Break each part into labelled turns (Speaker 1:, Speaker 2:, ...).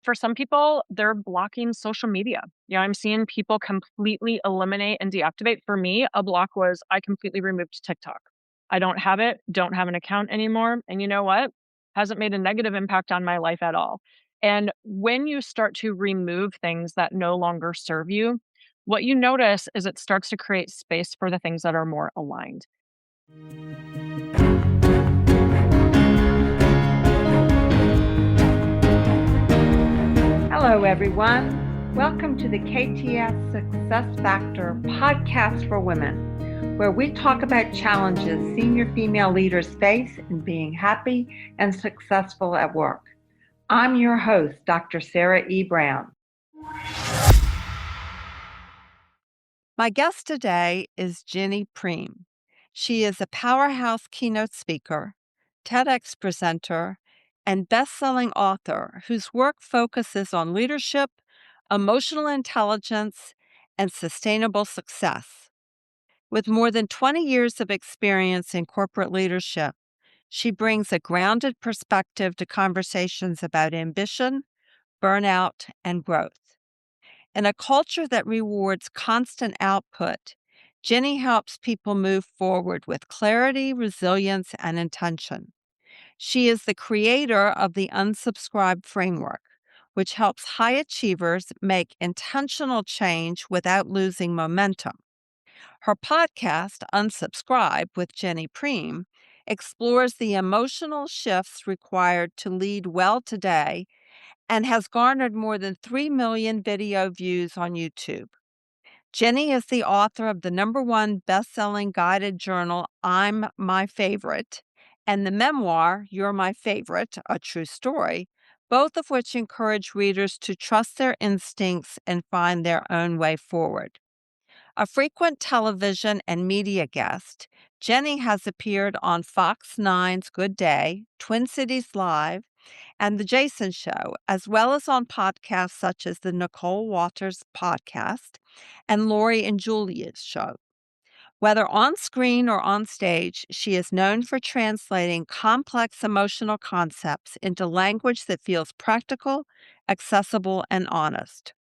Speaker 1: for some people, they're blocking social media. I'm seeing people completely eliminate and deactivate. For me, a block was I completely removed TikTok. I don't have it, don't have an account anymore. And you know what? Hasn't made a negative impact on my life at all. And when you start to remove things that no longer serve you, what you notice is it starts to create space for the things that are more aligned.
Speaker 2: Hello, everyone. Welcome to the KTS Success Factor podcast for women, where we talk about challenges senior female leaders face in being happy and successful at work. I'm your host, Dr. Sarah E. Brown. My guest today is Ginny Priem. She is a powerhouse keynote speaker, TEDx presenter, and best-selling author whose work focuses on leadership, emotional intelligence, and sustainable success. With more than 20 years of experience in corporate leadership, she brings a grounded perspective to conversations about ambition, burnout, and growth. In a culture that rewards constant output, Ginny helps people move forward with clarity, resilience, and intention. She is the creator of the Unsubscribe framework, which helps high achievers make intentional change without losing momentum. Her podcast, Unsubscribe with Ginny Priem, explores the emotional shifts required to lead well today and has garnered more than 3 million video views on YouTube. Ginny is the author of the #1 best-selling guided journal, I'm My Favorite, and the memoir, You're My Favorite, A True Story, both of which encourage readers to trust their instincts and find their own way forward. A frequent television and media guest, Ginny has appeared on Fox 9's Good Day, Twin Cities Live, and The Jason Show, as well as on podcasts such as the Nicole Walters podcast and Lori and Julia's show. Whether on screen or on stage, she is known for translating complex emotional concepts into language that feels practical, accessible, and honest.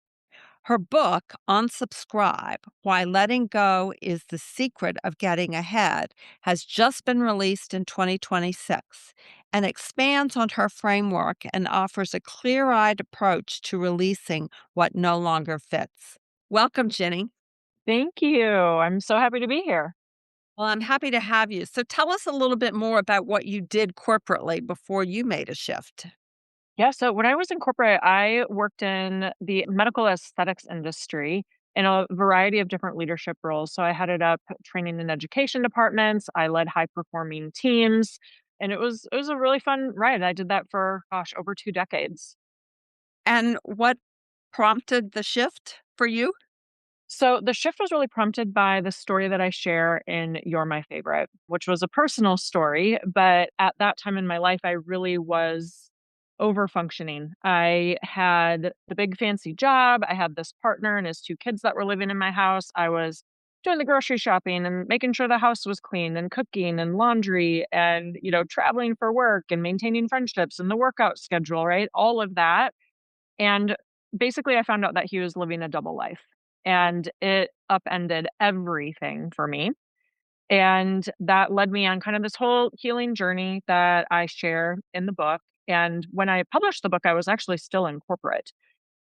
Speaker 2: Her book, Unsubscribe: Why Letting Go is the Secret of Getting Ahead, has just been released in 2026 and expands on her framework and offers a clear-eyed approach to releasing what no longer fits. Welcome, Ginny.
Speaker 1: Thank you. I'm so happy to be here.
Speaker 2: Well, I'm happy to have you. So tell us a little bit more about what you did corporately before you made a shift.
Speaker 1: Yeah, so when I was in corporate, I worked in the medical aesthetics industry in a variety of different leadership roles. So I headed up training and education departments, I led high performing teams, and it was a really fun ride. I did that for over 2 decades.
Speaker 2: And what prompted the shift for you?
Speaker 1: So the shift was really prompted by the story that I share in You're My Favorite, which was a personal story. But at that time in my life, I really was over functioning. I had the big fancy job. I had this partner and his 2 kids that were living in my house. I was doing the grocery shopping and making sure the house was clean and cooking and laundry and, traveling for work and maintaining friendships and the workout schedule, right? All of that. And basically, I found out that he was living a double life, and it upended everything for me. And that led me on kind of this whole healing journey that I share in the book. And when I published the book, I was actually still in corporate,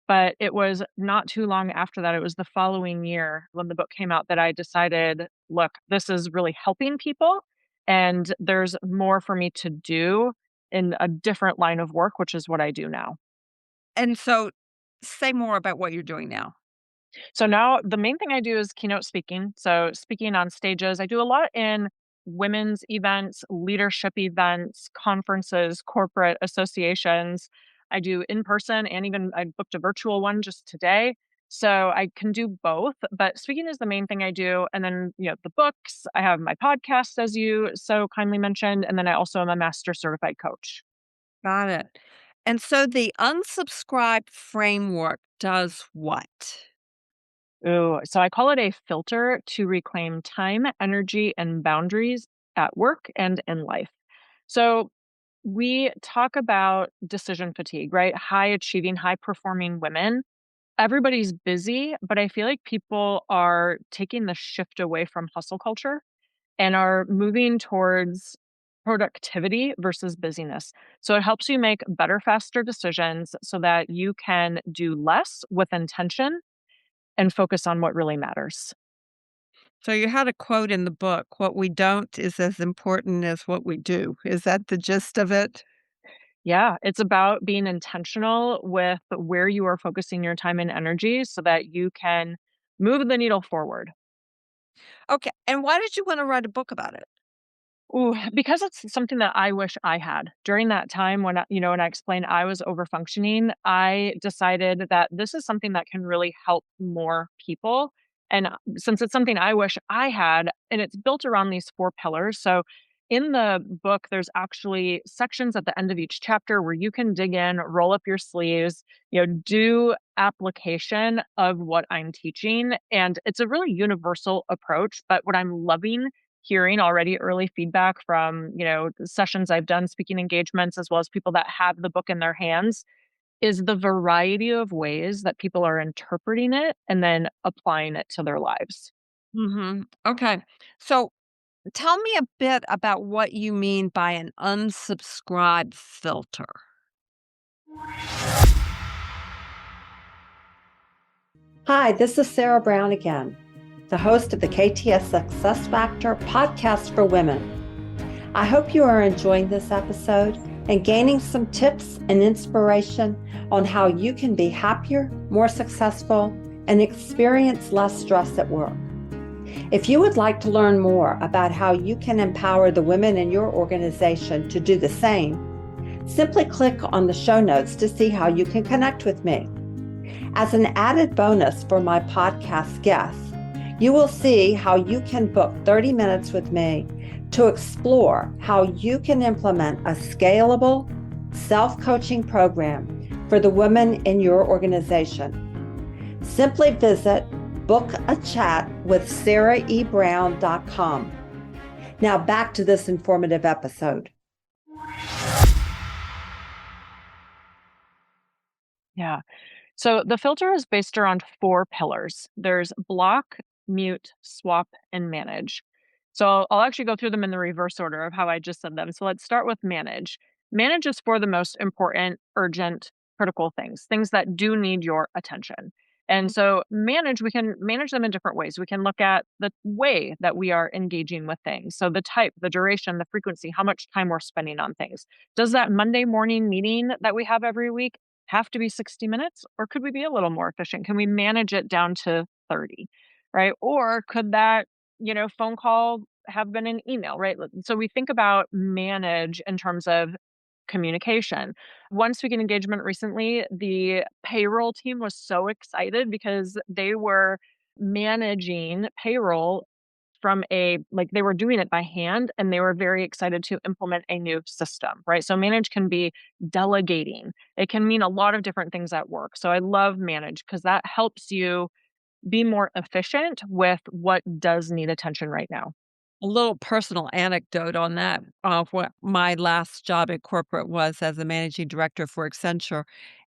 Speaker 1: but it was not too long after that. It was the following year when the book came out that I decided, look, this is really helping people, and there's more for me to do in a different line of work, which is what I do now.
Speaker 2: And so say more about what you're doing now.
Speaker 1: So now the main thing I do is keynote speaking. So speaking on stages, I do a lot in women's events, leadership events, conferences, corporate associations. I do in person and even I booked a virtual one just today. So I can do both, but speaking is the main thing I do. And then, the books, I have my podcast, as you so kindly mentioned. And then I also am a master certified coach.
Speaker 2: Got it. And so the unsubscribe framework does what?
Speaker 1: Ooh, so I call it a filter to reclaim time, energy, and boundaries at work and in life. So we talk about decision fatigue, right? High achieving, high performing women. Everybody's busy, but I feel like people are taking the shift away from hustle culture and are moving towards productivity versus busyness. So it helps you make better, faster decisions so that you can do less with intention and focus on what really matters.
Speaker 2: So you had a quote in the book, "What we don't is as important as what we do." Is that the gist of it?
Speaker 1: Yeah, it's about being intentional with where you are focusing your time and energy so that you can move the needle forward.
Speaker 2: Okay, and why did you wanna write a book about it?
Speaker 1: Ooh, because it's something that I wish I had. During that time when when I explained I was over functioning, I decided that this is something that can really help more people. And since it's something I wish I had, and it's built around these four pillars. So in the book, there's actually sections at the end of each chapter where you can dig in, roll up your sleeves, do application of what I'm teaching. And it's a really universal approach. But what I'm loving hearing already early feedback from, the sessions I've done, speaking engagements, as well as people that have the book in their hands, is the variety of ways that people are interpreting it and then applying it to their lives.
Speaker 2: Mhm. Okay. So tell me a bit about what you mean by an unsubscribe filter.
Speaker 3: Hi, this is Sarah Brown again, the host of the KTS Success Factor podcast for women. I hope you are enjoying this episode and gaining some tips and inspiration on how you can be happier, more successful, and experience less stress at work. If you would like to learn more about how you can empower the women in your organization to do the same, simply click on the show notes to see how you can connect with me. As an added bonus for my podcast guests, you will see how you can book 30 minutes with me to explore how you can implement a scalable self-coaching program for the women in your organization. Simply visit bookachatwithsarahebrown.com. Now back to this informative episode.
Speaker 1: Yeah. So the filter is based around four pillars. There's block, mute, swap, and manage. So I'll actually go through them in the reverse order of how I just said them. So let's start with manage. Manage is for the most important, urgent, critical things, things that do need your attention. And so manage, we can manage them in different ways. We can look at the way that we are engaging with things. So the type, the duration, the frequency, how much time we're spending on things. Does that Monday morning meeting that we have every week have to be 60 minutes, or could we be a little more efficient? Can we manage it down to 30, right? Or could that, phone call have been an email, right? So we think about manage in terms of communication. One speaking engagement recently, the payroll team was so excited because they were managing payroll from they were doing it by hand and they were very excited to implement a new system, right? So manage can be delegating. It can mean a lot of different things at work. So I love manage because that helps you be more efficient with what does need attention right now.
Speaker 2: A little personal anecdote on that, what my last job at corporate was as a managing director for Accenture,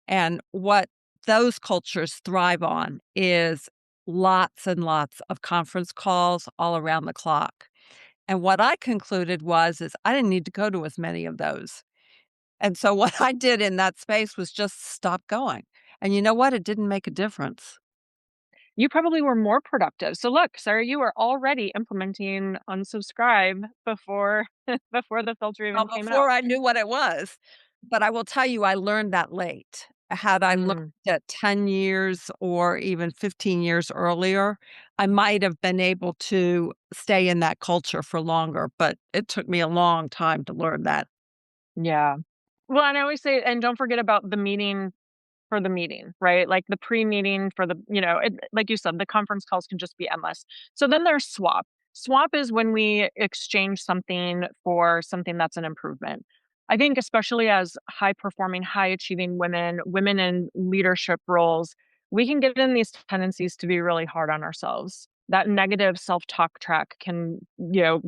Speaker 2: and what those cultures thrive on is lots and lots of conference calls all around the clock, and what I concluded is I didn't need to go to as many of those, and so what I did in that space was just stop going, and you know what? It didn't make a difference.
Speaker 1: You probably were more productive. So look, Sarah, you were already implementing unsubscribe before before the filter
Speaker 2: Well,
Speaker 1: even came out.
Speaker 2: before I knew what it was. But I will tell you, I learned that late. Had I looked
Speaker 1: Mm,
Speaker 2: at 10 years or even 15 years earlier, I might have been able to stay in that culture for longer, but it took me a long time to learn that.
Speaker 1: yeah. Well, and I always say, and don't forget about the meeting for the meeting, right? Like the pre-meeting for like you said, the conference calls can just be endless. So then there's swap. Swap is when we exchange something for something that's an improvement. I think especially as high performing, high achieving women, women in leadership roles, we can get in these tendencies to be really hard on ourselves. that negative self-talk track can,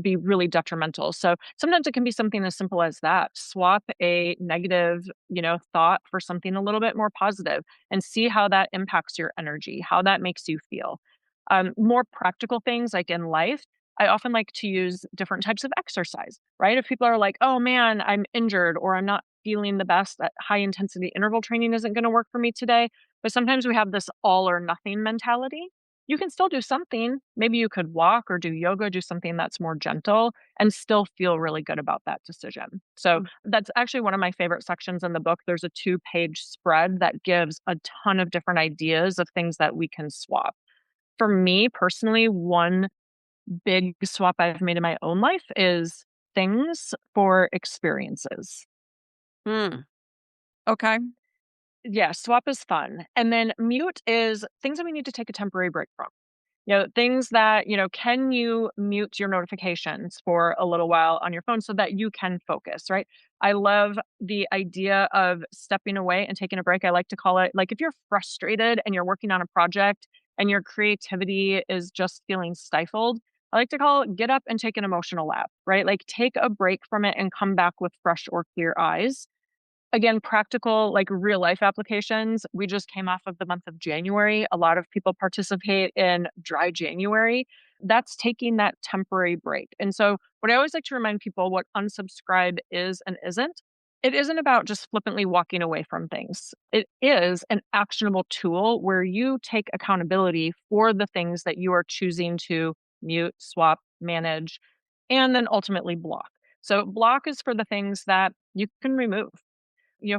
Speaker 1: be really detrimental. So sometimes it can be something as simple as that. Swap a negative, thought for something a little bit more positive and see how that impacts your energy, how that makes you feel. More practical things like in life, I often like to use different types of exercise, right? If people are like, oh man, I'm injured or I'm not feeling the best, that high intensity interval training isn't going to work for me today. But sometimes we have this all or nothing mentality. You can still do something. Maybe you could walk or do yoga, do something that's more gentle and still feel really good about that decision. So that's actually one of my favorite sections in the book. There's a 2-page spread that gives a ton of different ideas of things that we can swap. For me personally, one big swap I've made in my own life is things for experiences.
Speaker 2: Mm, okay.
Speaker 1: Yeah, swap is fun. And then mute is things that we need to take a temporary break from. Things that, can you mute your notifications for a little while on your phone so that you can focus, right? I love the idea of stepping away and taking a break. I like to call it like if you're frustrated and you're working on a project and your creativity is just feeling stifled, I like to call it get up and take an emotional lap, right? Like take a break from it and come back with fresh or clear eyes. Again, practical, like real life applications. We just came off of the month of January. A lot of people participate in dry January. That's taking that temporary break. And so, what I always like to remind people what unsubscribe is and isn't, it isn't about just flippantly walking away from things. It is an actionable tool where you take accountability for the things that you are choosing to mute, swap, manage, and then ultimately block. So, block is for the things that you can remove.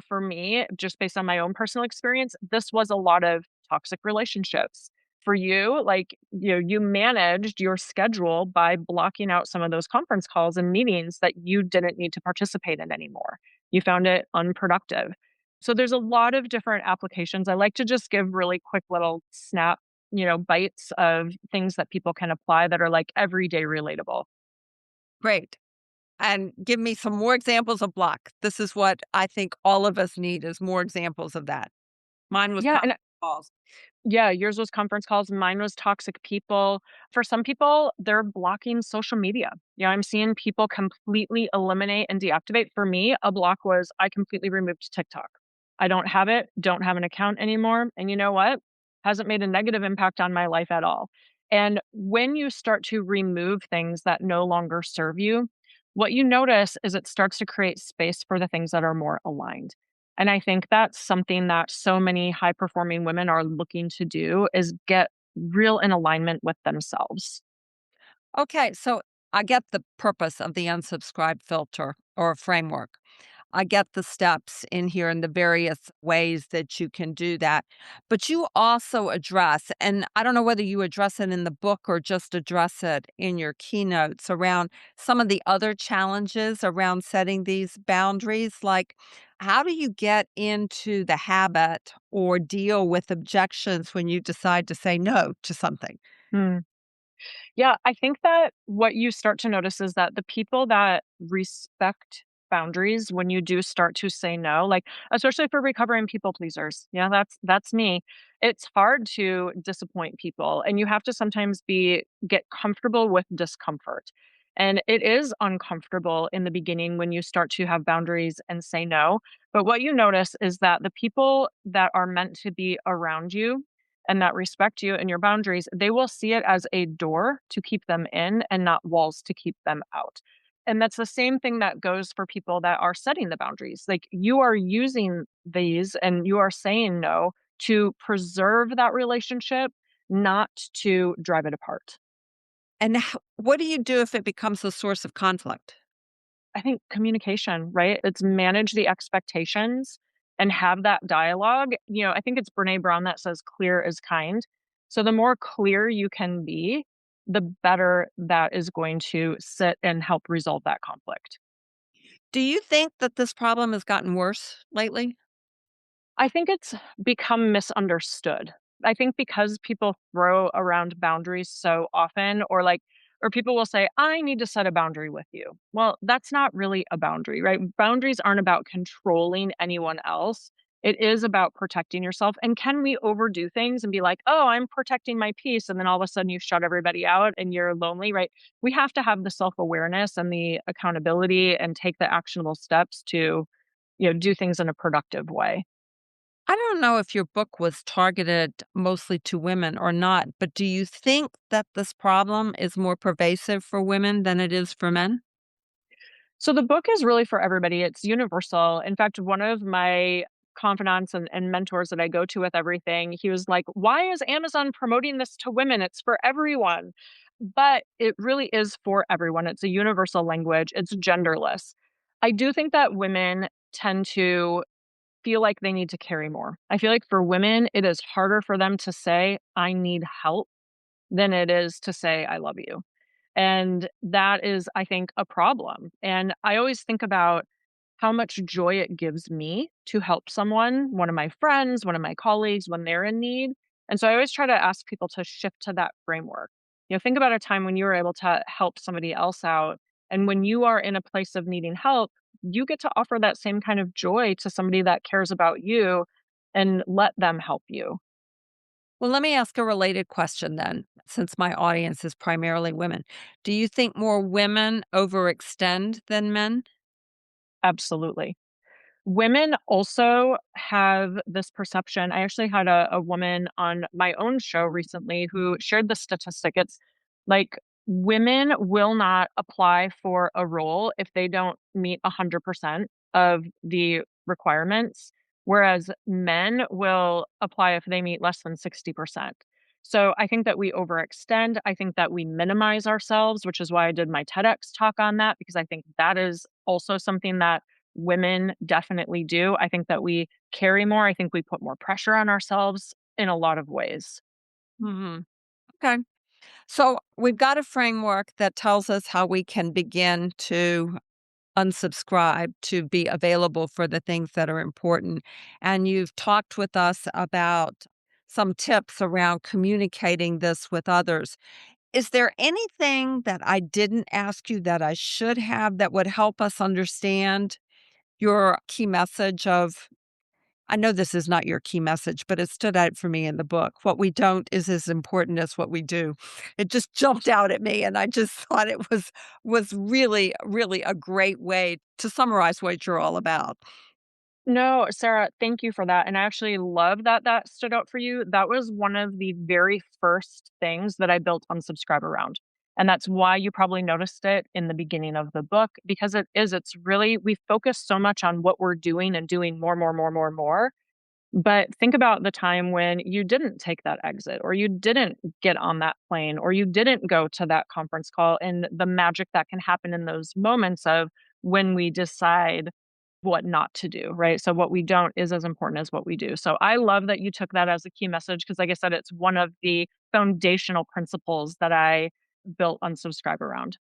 Speaker 1: For me, just based on my own personal experience, this was a lot of toxic relationships. For you, like, you managed your schedule by blocking out some of those conference calls and meetings that you didn't need to participate in anymore. You found it unproductive. So there's a lot of different applications. I like to just give really quick little snap, bites of things that people can apply that are like everyday relatable.
Speaker 2: Great. And give me some more examples of block. This is what I think all of us need is more examples of that. Mine was
Speaker 1: Yeah,
Speaker 2: conference
Speaker 1: and
Speaker 2: calls.
Speaker 1: yeah, yours was conference calls, mine was toxic people. For some people, they're blocking social media. Yeah, I'm seeing people completely eliminate and deactivate. For me, a block was I completely removed TikTok. I don't have it, don't have an account anymore. And you know what? Hasn't made a negative impact on my life at all. And when you start to remove things that no longer serve you, what you notice is it starts to create space for the things that are more aligned. And I think that's something that so many high performing women are looking to do is get real in alignment with themselves.
Speaker 2: Okay, so I get the purpose of the unsubscribe filter or framework. I get the steps in here and the various ways that you can do that. But you also address, and I don't know whether you address it in the book or just address it in your keynotes around some of the other challenges around setting these boundaries. Like, how do you get into the habit or deal with objections when you decide to say no to something?
Speaker 1: Hmm. Yeah, I think that what you start to notice is that the people that respect boundaries when you do start to say no, like especially for recovering people pleasers. Yeah, that's me. It's hard to disappoint people and you have to sometimes be get comfortable with discomfort. And it is uncomfortable in the beginning when you start to have boundaries and say no. But what you notice is that the people that are meant to be around you and that respect you and your boundaries, they will see it as a door to keep them in and not walls to keep them out. And that's the same thing that goes for people that are setting the boundaries. Like you are using these and you are saying no to preserve that relationship, not to drive it apart.
Speaker 2: And what do you do if it becomes a source of conflict?
Speaker 1: I think communication, right? It's manage the expectations and have that dialogue. I think it's Brene Brown that says clear is kind. So the more clear you can be, the better that is going to sit and help resolve that conflict.
Speaker 2: Do you think that this problem has gotten worse lately?
Speaker 1: I think it's become misunderstood. I think because people throw around boundaries so often, or people will say, I need to set a boundary with you. Well, that's not really a boundary, right? Boundaries aren't about controlling anyone else. It is about protecting yourself. And can we overdo things and be like, oh, I'm protecting my peace, and then all of a sudden you shut everybody out and you're lonely, right? We have to have the self-awareness and the accountability and take the actionable steps to, do things in a productive way.
Speaker 2: I don't know if your book was targeted mostly to women or not, but do you think that this problem is more pervasive for women than it is for men?
Speaker 1: So the book is really for everybody. It's universal. In fact, one of my confidants and mentors that I go to with everything, he was like, why is Amazon promoting this to women? It's for everyone. But it really is for everyone. It's a universal language, it's genderless. I do think that women tend to feel like they need to carry more. I feel like for women, it is harder for them to say, I need help than it is to say, I love you. And that is, I think, a problem. And I always think about how much joy it gives me to help someone, one of my friends, one of my colleagues, when they're in need. And so I always try to ask people to shift to that framework. Think about a time when you were able to help somebody else out. And when you are in a place of needing help, you get to offer that same kind of joy to somebody that cares about you and let them help you.
Speaker 2: Well, let me ask a related question then, since my audience is primarily women. Do you think more women overextend than men?
Speaker 1: Absolutely. Women also have this perception. I actually had a woman on my own show recently who shared the statistic. It's like women will not apply for a role if they don't meet 100% of the requirements, whereas men will apply if they meet less than 60%. So I think that we overextend. I think that we minimize ourselves, which is why I did my TEDx talk on that, because I think that is also something that women definitely do. I think that we carry more. I think we put more pressure on ourselves in a lot of ways.
Speaker 2: Hmm. Okay. So we've got a framework that tells us how we can begin to unsubscribe, to be available for the things that are important. And you've talked with us about some tips around communicating this with others. Is there anything that I didn't ask you that I should have that would help us understand your key message of I know this is not your key message, but it stood out for me in the book. What we don't is as important as what we do. It just jumped out at me and I just thought it was really really a great way to summarize what you're all about.
Speaker 1: No, Sarah, thank you for that. And I actually love that that stood out for you. That was one of the very first things that I built Unsubscribe around. And that's why you probably noticed it in the beginning of the book, because it's really, we focus so much on what we're doing and doing more, more, more, more, more. But think about the time when you didn't take that exit, or you didn't get on that plane, or you didn't go to that conference call, and the magic that can happen in those moments of when we decide what not to do, right? So what we don't is as important as what we do. So I love that you took that as a key message because, like I said, it's one of the foundational principles that I built Unsubscribe around.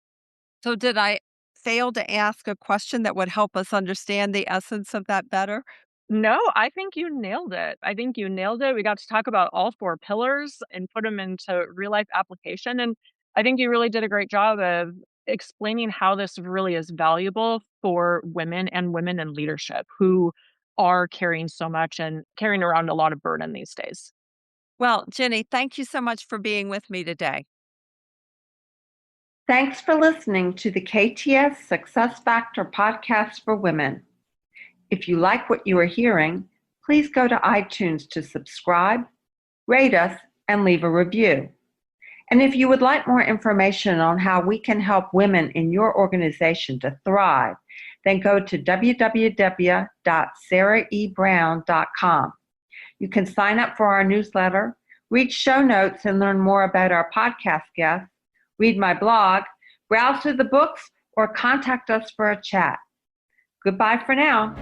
Speaker 2: So did I fail to ask a question that would help us understand the essence of that better?
Speaker 1: No, I think you nailed it. I think you nailed it. We got to talk about all four pillars and put them into real life application. And I think you really did a great job of explaining how this really is valuable for women and women in leadership who are carrying so much and carrying around a lot of burden these days.
Speaker 2: Well, Jenny, thank you so much for being with me today.
Speaker 3: Thanks for listening to the KTS Success Factor podcast for women. If you like what you are hearing, please go to iTunes to subscribe, rate us, and leave a review. And if you would like more information on how we can help women in your organization to thrive, then go to www.sarahebrown.com. You can sign up for our newsletter, read show notes, and learn more about our podcast guests, read my blog, browse through the books, or contact us for a chat. Goodbye for now.